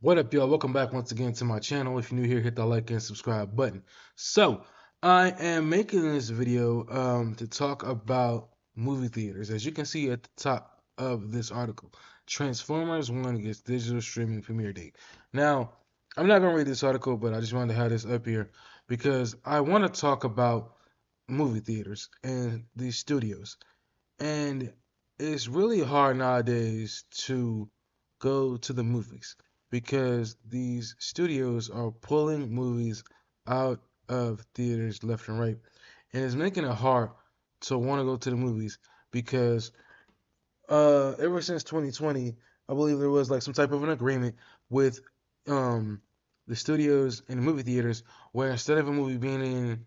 What up, y'all? Welcome back once again to my channel. If you're new here, hit that like and subscribe button. So, I am making this video to talk about movie theaters. As you can see at the top of this article, Transformers 1 gets digital streaming premiere date. Now, I'm not going to read this article, but I just wanted to have this up here because I want to talk about movie theaters and these studios. And it's really hard nowadays to go to the movies because these studios are pulling movies out of theaters left and right. And it's making it hard to want to go to the movies because ever since 2020, I believe there was like some type of an agreement with um the studios and the movie theaters where instead of a movie being in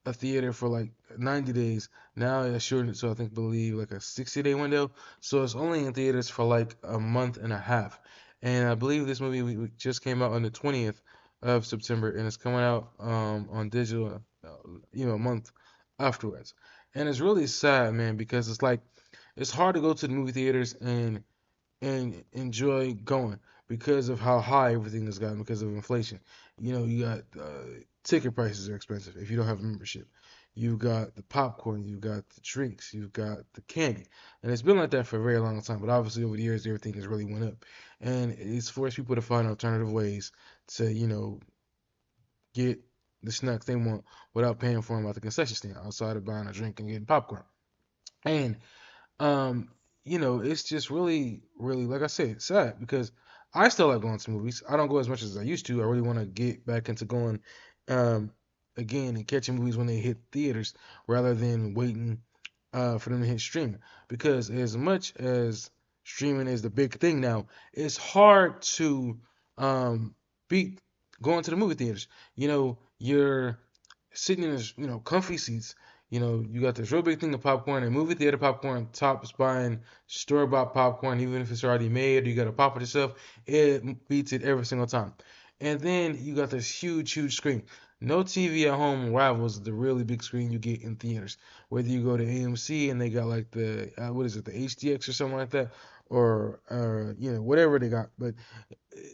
a theater for like 90 days, now it's shortened to I think believe like a 60-day window. So it's only in theaters for like a month and a half. And I believe this movie we just came out on the 20th of September and it's coming out on digital a month afterwards. And it's really sad, man, because it's hard to go to the movie theaters and enjoy going because of how high everything has gotten because of inflation. You got ticket prices are expensive if you don't have a membership. You've got the popcorn, you've got the drinks, you've got the candy, and it's been like that for a very long time. But obviously, over the years, everything has really went up, and it's forced people to find alternative ways to get the snacks they want without paying for them at the concession stand outside of buying a drink and getting popcorn. And um, it's just really, really, like I said, sad because I still like going to movies. I don't go as much as I used to. I really want to get back into going um, again and catching movies when they hit theaters rather than waiting for them to hit streaming. Because as much as streaming is the big thing now, it's hard to beat going to the movie theaters. You're sitting in this, comfy seats. You got this real big thing of popcorn, and movie theater popcorn tops buying store-bought popcorn, even if it's already made, or you got to pop it yourself. It beats it every single time. And then you got this huge, huge screen. No TV at home rivals the really big screen you get in theaters. Whether you go to AMC and they got like the what is it, the HDX or something like that, or whatever they got. But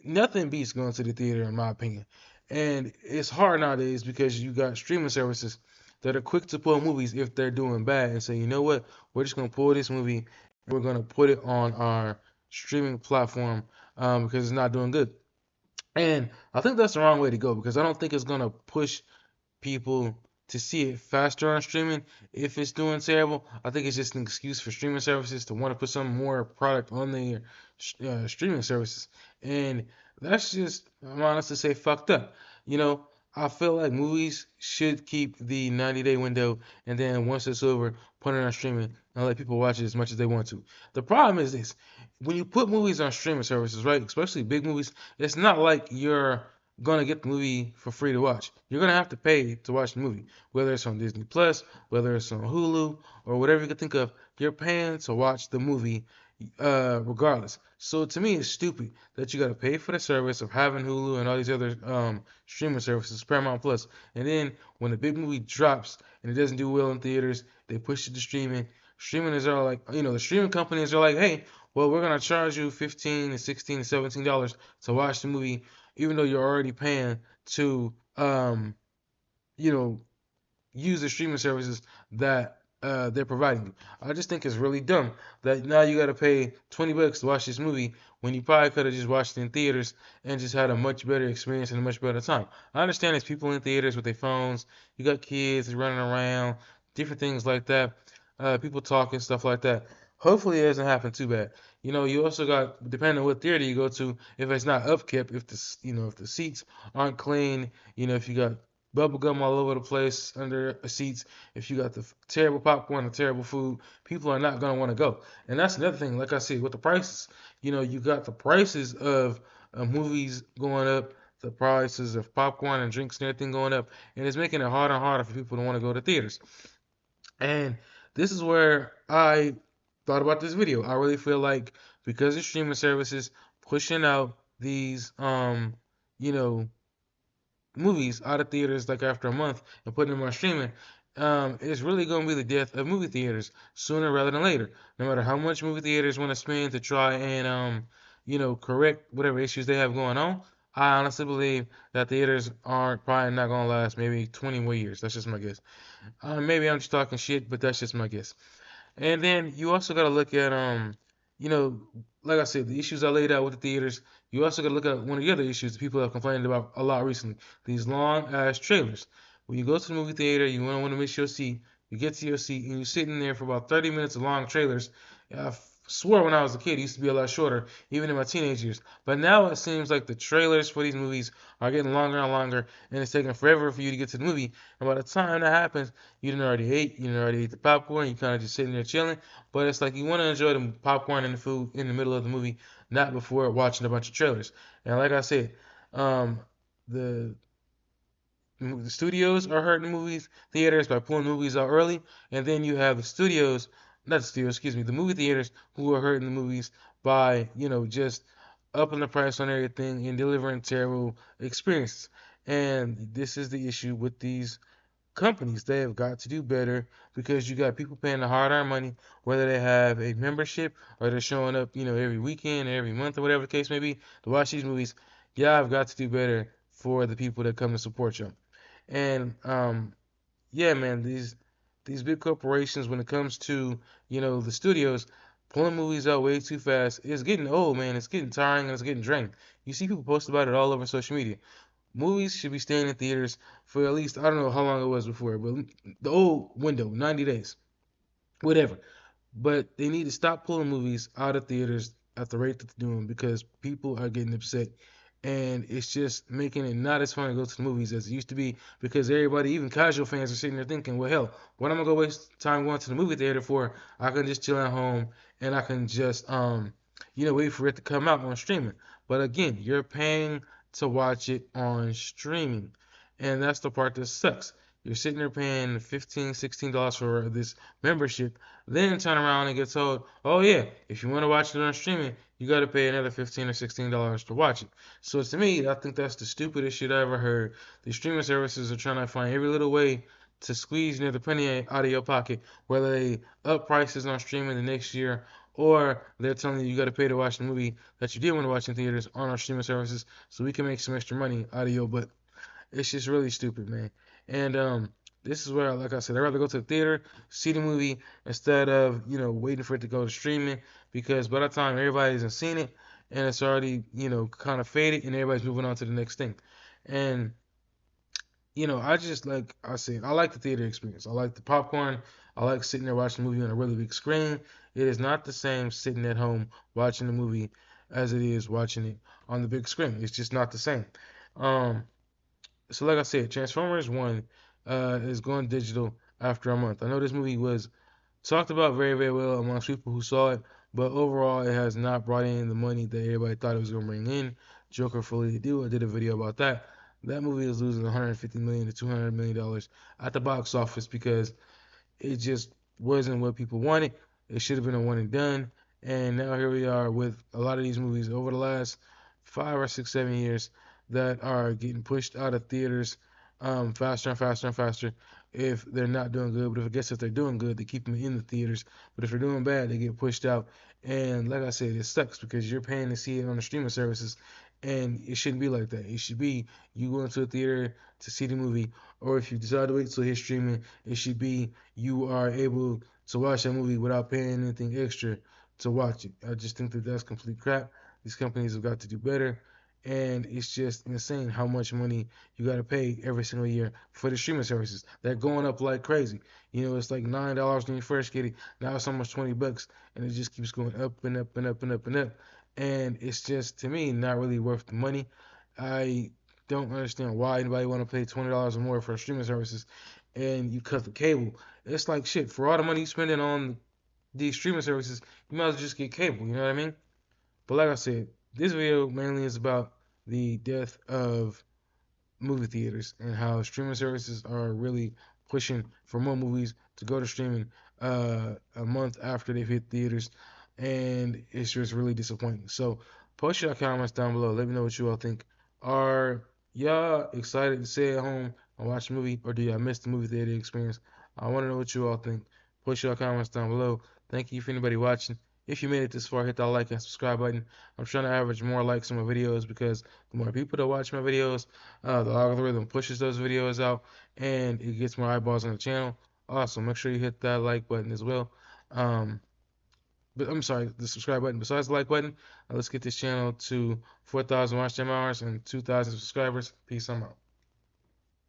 nothing beats going to the theater in my opinion. And it's hard nowadays because you got streaming services that are quick to pull movies if they're doing bad and say, you know what, we're just gonna pull this movie and we're gonna put it on our streaming platform because it's not doing good. And I think that's the wrong way to go because I don't think it's gonna push people to see it faster on streaming if it's doing terrible. I think it's just an excuse for streaming services to want to put some more product on their streaming services. And that's just, I'm honest to say, fucked up. You know, I feel like movies should keep the 90-day window and then once it's over, put it on streaming and let people watch it as much as they want to. The problem is this: when you put movies on streaming services, right, especially big movies, it's not like you're gonna get the movie for free to watch. You're gonna have to pay to watch the movie, whether it's on Disney Plus, whether it's on Hulu, or whatever you can think of. You're paying to watch the movie, regardless. So to me, it's stupid that you gotta pay for the service of having Hulu and all these other streaming services, Paramount Plus, and then when the big movie drops and it doesn't do well in theaters, they push it to streaming. Streaming is all like, the streaming companies are like, hey, well, we're gonna charge you 15 to 16 to $17 to watch the movie even though you're already paying to you know use the streaming services that they're providing you. I just think it's really dumb that now you got to pay $20 to watch this movie when you probably could have just watched it in theaters and just had a much better experience and a much better time. I understand there's people in theaters with their phones, you got kids running around, different things like that, people talking, stuff like that. Hopefully it doesn't happen too bad. You also got, depending on what theater you go to, if it's not upkept, if the seats aren't clean, if you got bubble gum all over the place under the seats, if you got the terrible popcorn and terrible food, people are not gonna want to go. And that's another thing. Like I said, with the prices, you got the prices of movies going up, the prices of popcorn and drinks and everything going up, and it's making it harder and harder for people to want to go to theaters. And this is where I thought about this video. I really feel like because of streaming services pushing out these you know movies out of theaters like after a month and putting them on streaming, it's really going to be the death of movie theaters sooner rather than later. No matter how much movie theaters want to spend to try and correct whatever issues they have going on, I honestly believe that theaters aren't probably not gonna last maybe 20 more years. That's just my guess. Maybe I'm just talking shit, but that's just my guess. And then you also got to look at you know, like I said, the issues I laid out with the theaters. You also got to look at one of the other issues that people have complained about a lot recently. These long ass trailers. When you go to the movie theater, you want to miss your seat. You get to your seat and you're sitting there for about 30 minutes of long trailers. I swore when I was a kid it used to be a lot shorter, even in my teenage years. But now it seems like the trailers for these movies are getting longer and longer, and it's taking forever for you to get to the movie. And by the time that happens, you done already ate the popcorn, you kind of just sitting there chilling. But it's like you want to enjoy the popcorn and the food in the middle of the movie, not before watching a bunch of trailers. And like I said, um, the the studios are hurting movies theaters by pulling movies out early, and then you have the studios, not the studios, excuse me, the movie theaters who are hurting the movies by just upping the price on everything and delivering terrible experiences. And this is the issue with these companies. They have got to do better because you got people paying the hard-earned money, whether they have a membership or they're showing up, every weekend or every month or whatever the case may be to watch these movies. Yeah, I've got to do better for the people that come to support you. And yeah, man, these big corporations, when it comes to the studios pulling movies out way too fast, it's getting old, man. It's getting tiring and it's getting draining. You see people post about it all over social media. Movies should be staying in theaters for at least, I don't know how long it was before, but the old window, 90 days, whatever. But they need to stop pulling movies out of theaters at the rate that they're doing because people are getting upset. And it's just making it not as fun to go to the movies as it used to be because everybody, even casual fans, are sitting there thinking, well, hell, what am I gonna waste time going to the movie theater for? I can just chill at home and I can just wait for it to come out on streaming. But again, you're paying to watch it on streaming, and that's the part that sucks. You're sitting there paying $15, $16 for this membership, then turn around and get told, oh yeah, if you want to watch it on streaming, you got to pay another $15 or $16 to watch it. So to me, I think that's the stupidest shit I ever heard. The streaming services are trying to find every little way to squeeze near the penny out of your pocket, whether they up prices on streaming the next year or they're telling you got to pay to watch the movie that you did want to watch in theaters on our streaming services so we can make some extra money out of your butt. It's just really stupid, man. And this is where, like I said, I'd rather go to the theater, see the movie instead of waiting for it to go to streaming because by the time everybody's seen it and it's already kind of faded and everybody's moving on to the next thing. And I just like I said, I like the theater experience. I like the popcorn. I like sitting there watching the movie on a really big screen. It is not the same sitting at home watching the movie as it is watching it on the big screen. It's just not the same. Um, so like I said, Transformers One is going digital after a month. I know this movie was talked about very, very well amongst people who saw it, but overall it has not brought in the money that everybody thought it was gonna bring in. Joker fully do. I did a video about that. That movie is losing 150 million to 200 million dollars at the box office because it just wasn't what people wanted. It should have been a one and done. And now here we are with a lot of these movies over the last 5 or 6, 7 years that are getting pushed out of theaters faster and faster and faster if they're not doing good. But I guess if they're doing good, they keep them in the theaters. But if they're doing bad, they get pushed out. And like I said, it sucks because you're paying to see it on the streaming services, and it shouldn't be like that. It should be you go into a theater to see the movie, or if you decide to wait till it's streaming, it should be you are able to watch that movie without paying anything extra to watch it. I just think that that's complete crap. These companies have got to do better, and it's just insane how much money you got to pay every single year for the streaming services. They're going up like crazy. It's like $9 when you first get it. Now it's almost $20, and it just keeps going up and up and up and up and up. And it's just to me not really worth the money. I don't understand why anybody want to pay $20 or more for streaming services, and you cut the cable. It's like shit for all the money you spending on these streaming services. You might as well just get cable. You know what I mean? But like I said, this video mainly is about the death of movie theaters and how streaming services are really pushing for more movies to go to streaming a month after they've hit theaters, and it's just really disappointing. So post your comments down below. Let me know what you all think. Are y'all excited to stay at home and watch a movie, or do y'all miss the movie theater experience? I want to know what you all think. Post your comments down below. Thank you for anybody watching, If you made it this far, hit that like and subscribe button. I'm trying to average more likes on my videos because the more people that watch my videos, the algorithm pushes those videos out and it gets more eyeballs on the channel. Also, make sure you hit that like button as well. Um, but I'm sorry, the subscribe button. Besides the like button, let's get this channel to 4,000 watch time hours and 2,000 subscribers. Peace. I'm out.